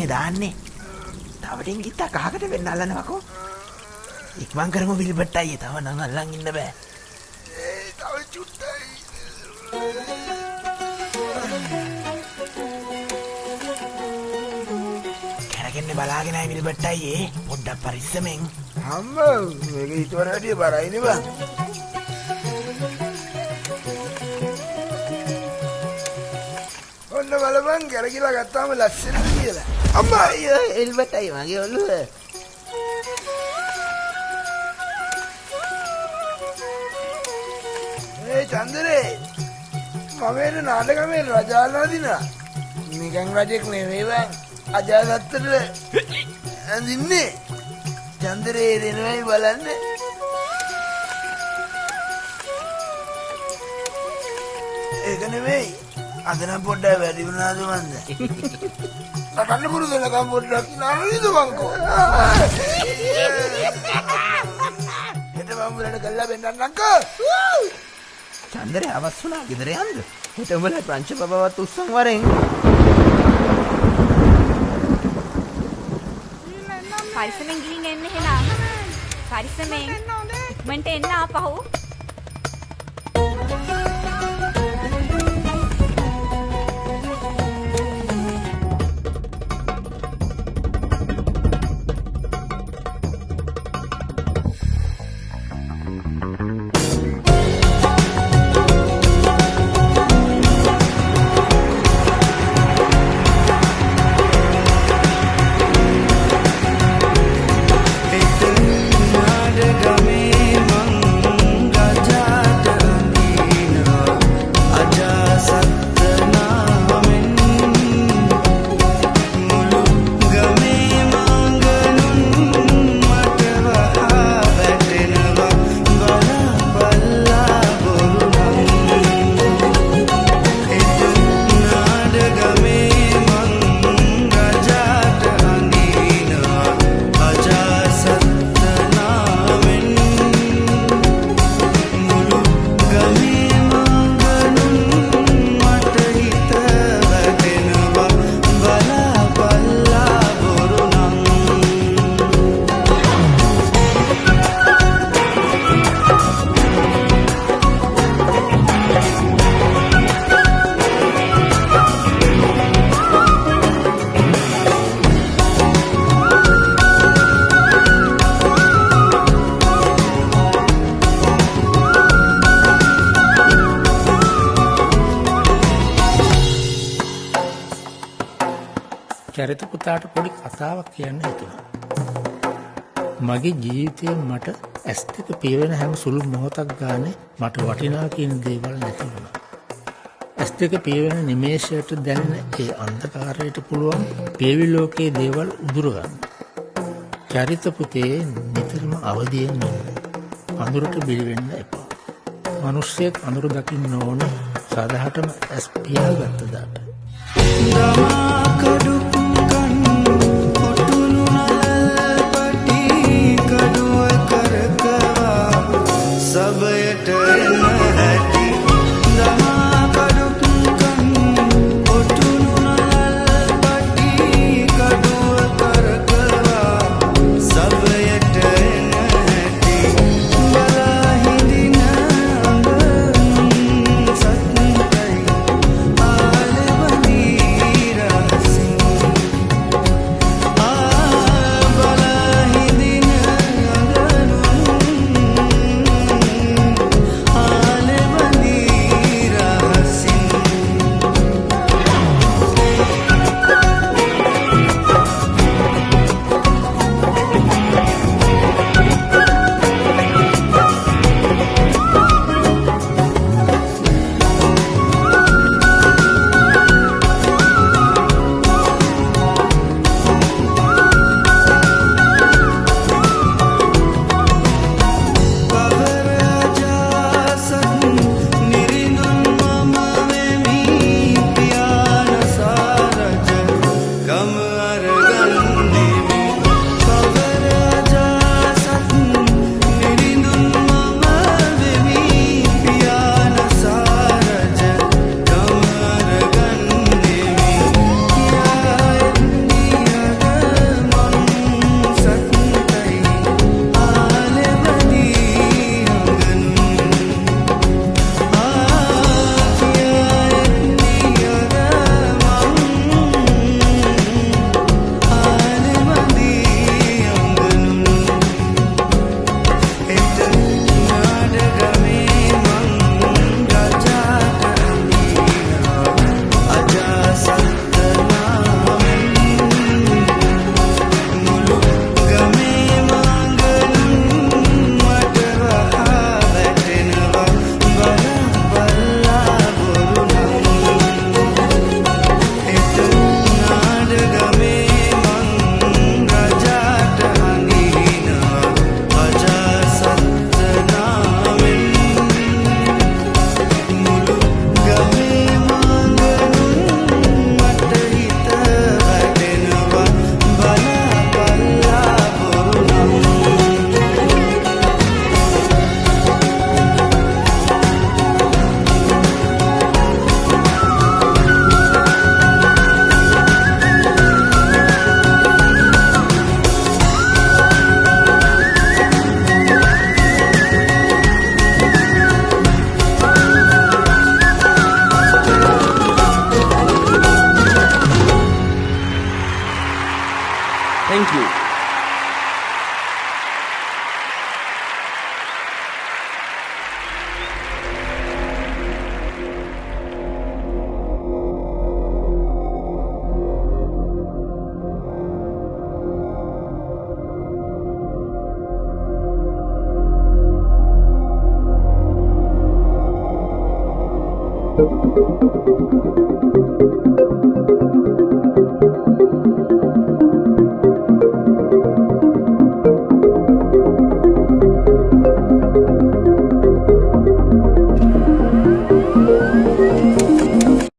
මේ දාන්නේ. තවටින් ගිත්තා කහකට වෙන්න අල්ලනවකෝ. ඉක්මන් කරමු විල්බට් අයියේ. තව නම් අල්ලන් ඉන්න බෑ. තව චුට්ටයි. කරගෙන්නේ බලාගෙන ආයි විල්බට් අයියේ. පොඩ්ඩක් පරිස්සමෙන්. අම්මා මේක හිතුවට වැඩිය බරයිනේ බං. ඔන්න බලපන් කරකිලා ගත්තාම ලස්සනද කියලා. අම්මා අයියෝ විල්බට් අයියේ මගේ ඔළුව. චන්දරේ මමේ නාටකමේ රජාලා දිනා නිකන් රජෙක් නෙමෙයි බං අජාසත්තට ඇඳින්නේ චන්දරේ දෙනවයි බලන්න ඒක නෙමෙයි අද නම් පොඩ්ඩක් වැඩි වුණාද මන්ද නටන්න පුරුදු වෙනකම් පොඩ්ඩක් නරලිද බංකෝ හෙට මම උඹලට කල්ලා බෙන්නන්නම්කෝ චන්දරේ අවස් වුණා ගෙදර යන්න. හෙට උඹලා ප්‍රංශ බබවත් උස්සන් වරෙන්. පරිස්සමෙන් ගිහින් එන්න එහෙනම්. පරිස්සමෙන්. ඉක්මනට එන්න ආපහු. චරිත පුතාට පොඩි කතාවක් කියන්න හිතුණා. මගේ ජීවිතයේ මට ඇස් දෙක පියවෙන හැම සුළු මොහොතක් ගානේ මට වටිනා කියන දේවල් නැති වුණා. ඇස් දෙක පියවෙන නිමේෂයට දැනෙන ඒ අන්ධකාරයට පුළුවන් පියවි ලෝකයේ දේවල් උදුරගන්න. චරිත පුතේ නිතරම අවදියෙන් ඉන්න. අඳුරට බිලි වෙන්න එපා. මිනිස්සෙක් අඳුර දකින්න ඕනේ සදාටම ඇස් පියාගත්ත දාට. Sing